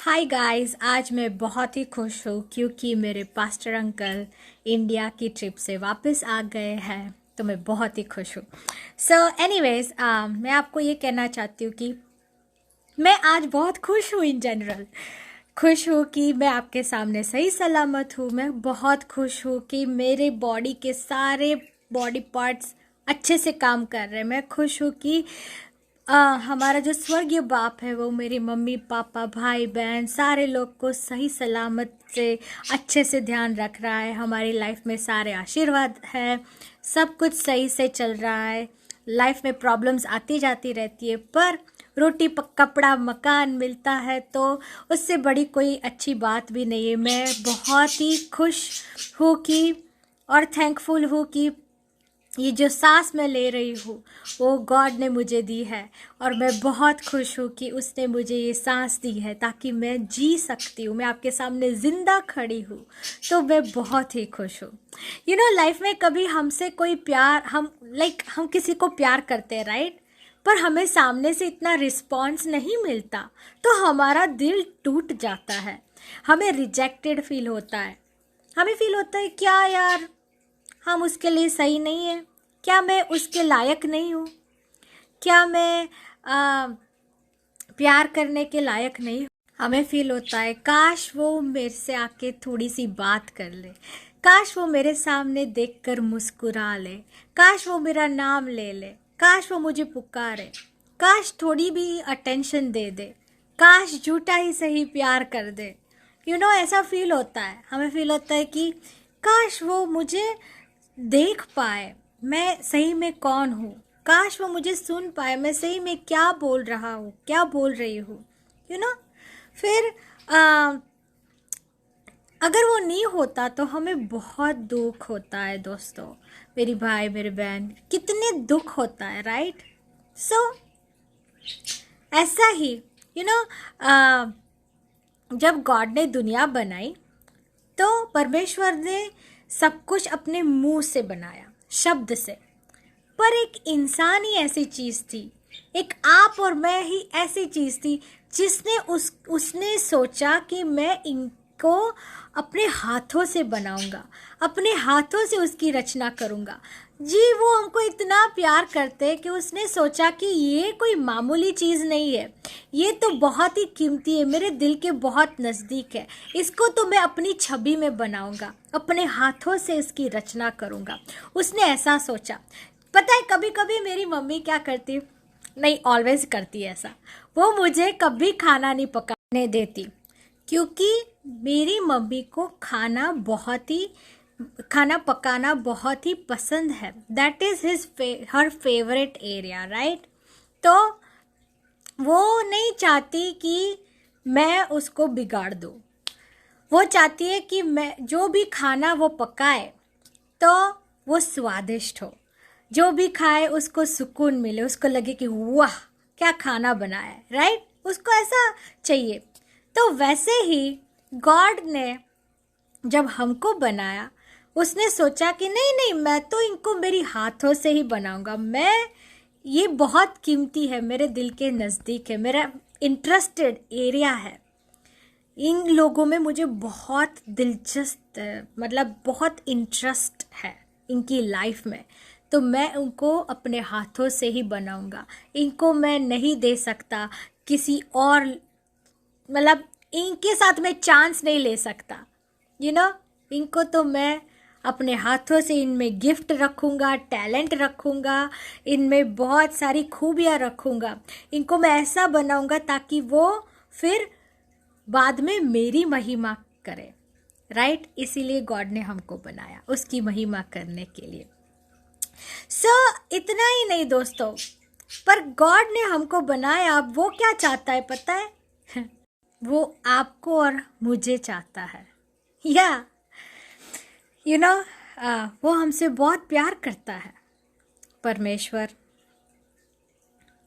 Hi guys, आज मैं बहुत ही खुश हूँ क्योंकि मेरे पास्टर अंकल इंडिया की ट्रिप से वापस आ गए हैं। तो मैं बहुत ही खुश हूँ। सो एनीवेज, मैं आपको ये कहना चाहती हूँ कि मैं आज बहुत खुश हूँ। इन जनरल खुश हूँ कि मैं आपके सामने सही सलामत हूँ। मैं बहुत खुश हूँ कि मेरे बॉडी के सारे बॉडी पार्ट्स अच्छे से काम कर रहे हैं। मैं खुश हूँ कि हमारा जो स्वर्गीय बाप है वो मेरी मम्मी पापा भाई बहन सारे लोग को सही सलामत से अच्छे से ध्यान रख रहा है। हमारी लाइफ में सारे आशीर्वाद है, सब कुछ सही से चल रहा है। लाइफ में प्रॉब्लम्स आती जाती रहती है, पर रोटी कपड़ा मकान मिलता है तो उससे बड़ी कोई अच्छी बात भी नहीं है। मैं बहुत ही खुश हूँ कि और थैंकफुल हूँ कि ये जो सांस मैं ले रही हूँ वो गॉड ने मुझे दी है। और मैं बहुत खुश हूँ कि उसने मुझे ये सांस दी है ताकि मैं जी सकती हूँ, मैं आपके सामने ज़िंदा खड़ी हूँ। तो मैं बहुत ही खुश हूँ। लाइफ में कभी हमसे कोई प्यार हम किसी को प्यार करते हैं, राइट? पर हमें सामने से इतना रिस्पॉन्स नहीं मिलता तो हमारा दिल टूट जाता है। हमें रिजेक्टेड फील होता है। हमें फील होता है क्या यार, हम उसके लिए सही नहीं है, क्या मैं उसके लायक नहीं हूँ, क्या मैं प्यार करने के लायक नहीं हूँ। हमें फील होता है काश वो मेरे से आके थोड़ी सी बात कर ले, काश वो मेरे सामने देखकर मुस्कुरा ले, काश वो मेरा नाम ले ले, काश वो मुझे पुकारे, काश थोड़ी भी अटेंशन दे दे, काश झूठा ही सही प्यार कर दे। ऐसा फील होता है। हमें फील होता है कि काश वो मुझे देख पाए मैं सही में कौन हूँ, काश वो मुझे सुन पाए मैं सही में क्या बोल रहा हूँ, क्या बोल रही हूँ। यू नो फिर अगर वो नहीं होता तो हमें बहुत दुख होता है दोस्तों, मेरी भाई मेरे बहन, कितने दुख होता है, राइट? सो ऐसा ही यू नो जब गॉड ने दुनिया बनाई तो परमेश्वर ने सब कुछ अपने मुंह से बनाया, शब्द से। पर एक इंसान ही ऐसी चीज़ थी, एक आप और मैं ही ऐसी चीज़ थी जिसने उसने सोचा कि मैं इनको अपने हाथों से बनाऊंगा, अपने हाथों से उसकी रचना करूंगा। जी, वो हमको इतना प्यार करते कि उसने सोचा कि ये कोई मामूली चीज़ नहीं है, ये तो बहुत ही कीमती है, मेरे दिल के बहुत नज़दीक है, इसको तो मैं अपनी छवि में बनाऊंगा, अपने हाथों से इसकी रचना करूंगा। उसने ऐसा सोचा। पता है, कभी कभी मेरी मम्मी क्या करती, नहीं ऑलवेज करती है ऐसा, वो मुझे कभी खाना नहीं पकाने देती क्योंकि मेरी मम्मी को खाना पकाना बहुत ही पसंद है। That is her favourite area, right? तो वो नहीं चाहती कि मैं उसको बिगाड़ दूँ। वो चाहती है कि मैं जो भी खाना वो पकाए तो वो स्वादिष्ट हो, जो भी खाए उसको सुकून मिले, उसको लगे कि वाह क्या खाना बनाया है, राइट? उसको ऐसा चाहिए। तो वैसे ही गॉड ने जब हमको बनाया, उसने सोचा कि नहीं नहीं, मैं तो इनको मेरी हाथों से ही बनाऊंगा। ये बहुत कीमती है, मेरे दिल के नज़दीक है, मेरा इंटरेस्टेड एरिया है। इन लोगों में मुझे बहुत दिलचस्प मतलब बहुत इंटरेस्ट है इनकी लाइफ में। तो मैं उनको अपने हाथों से ही बनाऊंगा। इनको मैं नहीं दे सकता किसी और, मतलब इनके साथ मैं चांस नहीं ले सकता। इनको तो मैं अपने हाथों से, इनमें गिफ्ट रखूँगा, टैलेंट रखूँगा, इनमें बहुत सारी खूबियाँ रखूँगा। इनको मैं ऐसा बनाऊँगा ताकि वो फिर बाद में मेरी महिमा करे, राइट? इसीलिए गॉड ने हमको बनाया उसकी महिमा करने के लिए। इतना ही नहीं दोस्तों, पर गॉड ने हमको बनाया, वो क्या चाहता है पता है? वो आपको और मुझे चाहता है। या वो हमसे बहुत प्यार करता है। परमेश्वर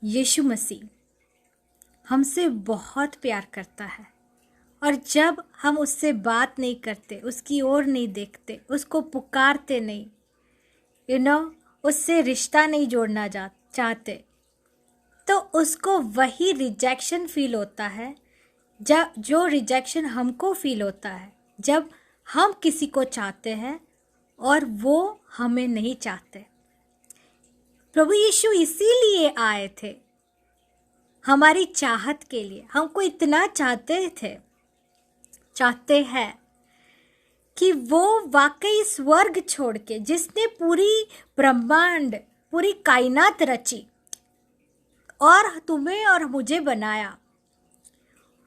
यीशु मसीह हमसे बहुत प्यार करता है। और जब हम उससे बात नहीं करते, उसकी ओर नहीं देखते, उसको पुकारते नहीं, उससे रिश्ता नहीं जोड़ना चाहते, तो उसको वही रिजेक्शन फील होता है जब जो रिजेक्शन हमको फील होता है जब हम किसी को चाहते हैं और वो हमें नहीं चाहते। प्रभु यीशु इसीलिए आए थे, हमारी चाहत के लिए। हमको इतना चाहते हैं कि वो वाकई स्वर्ग छोड़ के, जिसने पूरी ब्रह्मांड, पूरी कायनात रची और तुम्हें और मुझे बनाया,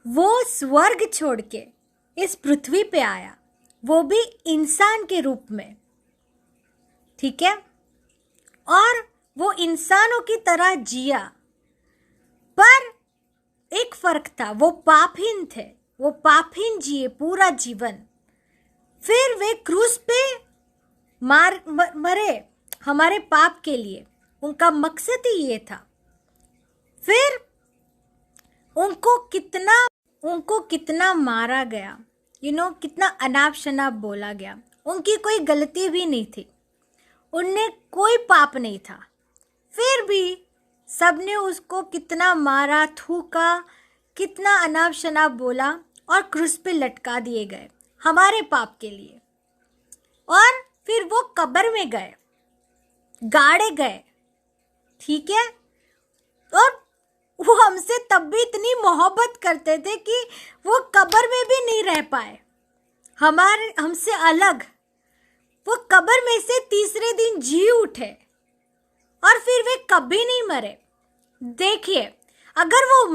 वो स्वर्ग छोड़ के इस पृथ्वी पे आया, वो भी इंसान के रूप में, ठीक है। और वो इंसानों की तरह जिया, पर एक फर्क था, वो पापहीन थे, वो पापहीन जिए पूरा जीवन। फिर वे क्रूस पे मरे हमारे पाप के लिए, उनका मकसद ही ये था। फिर उनको कितना मारा गया, कितना अनाप शनाप बोला गया। उनकी कोई गलती भी नहीं थी, उनने कोई पाप नहीं था, फिर भी सबने उसको कितना मारा, थूका, कितना अनाप शनाप बोला और क्रूस पे लटका दिए गए हमारे पाप के लिए। और फिर वो कब्र में गए, गाड़े गए, ठीक है। और वो हमसे तब भी इतनी मोहब्बत करते थे कि वो कब्र में भी नहीं रह पाए, हमसे अलग। वो कब्र में से तीसरे दिन जी उठे और फिर वे कभी नहीं मरे। देखिए, अगर वो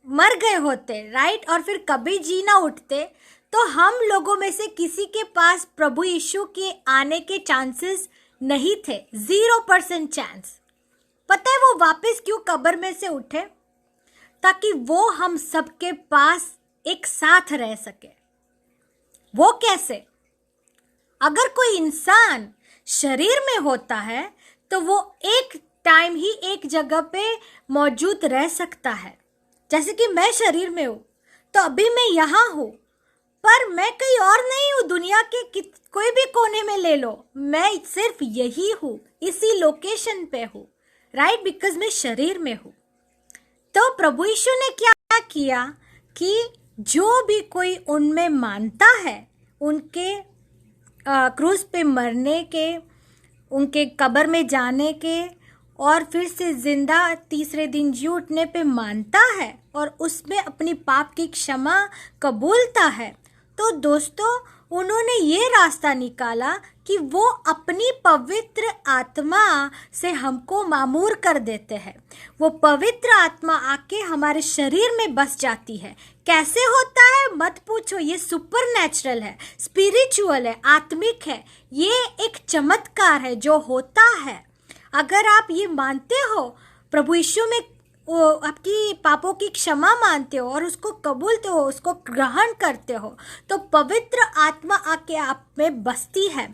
मर गए होते, राइट, और फिर कभी जी ना उठते, तो हम लोगों में से किसी के पास प्रभु यीशु के आने के चांसेस नहीं थे, 0% चांस। पता है वो वापस क्यों कब्र में से उठे? ताकि वो हम सबके पास एक साथ रह सके। वो कैसे? अगर कोई इंसान शरीर में होता है तो वो एक टाइम ही एक जगह पे मौजूद रह सकता है। जैसे कि मैं शरीर में हूँ तो अभी मैं यहाँ हूँ, पर मैं कहीं और नहीं हूँ, दुनिया के कोई भी कोने में ले लो, मैं सिर्फ यही हूँ, इसी लोकेशन पे हूँ, राइट, बिकॉज मैं शरीर में हूँ। तो प्रभु यीशु ने क्या किया कि जो भी कोई उनमें मानता है, उनके क्रूस पे मरने के, उनके कब्र में जाने के और फिर से जिंदा तीसरे दिन जी उठने पे मानता है और उसमें अपनी पाप की क्षमा कबूलता है, तो दोस्तों उन्होंने ये रास्ता निकाला कि वो अपनी पवित्र आत्मा से हमको मामूर कर देते हैं। वो पवित्र आत्मा आके हमारे शरीर में बस जाती है। कैसे होता है मत पूछो, ये सुपर नेचुरल है, स्पिरिचुअल है, आत्मिक है। ये एक चमत्कार है जो होता है। अगर आप ये मानते हो, प्रभु यीशु में वो आपकी पापों की क्षमा मानते हो और उसको कबूलते हो, उसको ग्रहण करते हो, तो पवित्र आत्मा आके आप में बसती है।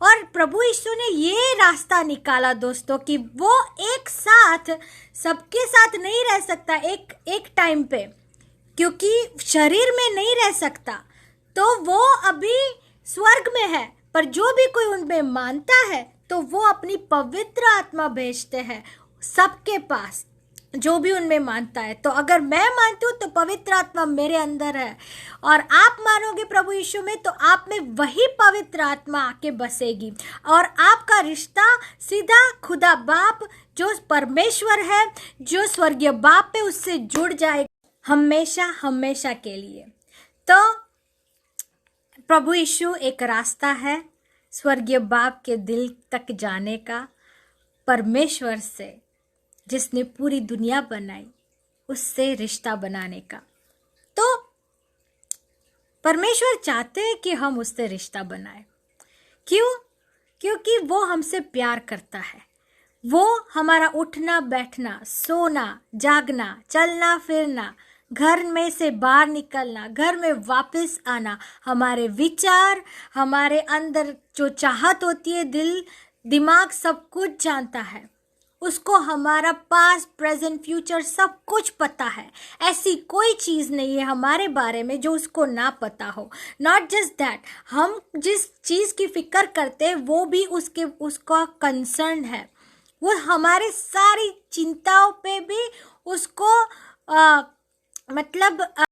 और प्रभु यीशु ने ये रास्ता निकाला दोस्तों कि वो एक साथ सबके साथ नहीं रह सकता एक टाइम पे, क्योंकि शरीर में नहीं रह सकता, तो वो अभी स्वर्ग में है। पर जो भी कोई उनमें मानता है तो वो अपनी पवित्र आत्मा भेजते हैं सबके पास, जो भी उनमें मानता है। तो अगर मैं मानती हूँ तो पवित्र आत्मा मेरे अंदर है, और आप मानोगे प्रभु यीशु में तो आप में वही पवित्र आत्मा आके बसेगी और आपका रिश्ता सीधा खुदा बाप जो परमेश्वर है, जो स्वर्गीय बाप है, उससे जुड़ जाएगा हमेशा हमेशा के लिए। तो प्रभु यीशु एक रास्ता है स्वर्गीय बाप के दिल तक जाने का, परमेश्वर से जिसने पूरी दुनिया बनाई उससे रिश्ता बनाने का। तो परमेश्वर चाहते हैं कि हम उससे रिश्ता बनाएं। क्यों? क्योंकि वो हमसे प्यार करता है। वो हमारा उठना बैठना, सोना जागना, चलना फिरना, घर में से बाहर निकलना, घर में वापस आना, हमारे विचार, हमारे अंदर जो चाहत होती है, दिल दिमाग सब कुछ जानता है। उसको हमारा पास्ट प्रेजेंट फ्यूचर सब कुछ पता है। ऐसी कोई चीज़ नहीं है हमारे बारे में जो उसको ना पता हो। नॉट जस्ट दैट, हम जिस चीज़ की फिक्र करते हैं वो भी उसका कंसर्न है। वो हमारे सारी चिंताओं पे भी उसको मतलब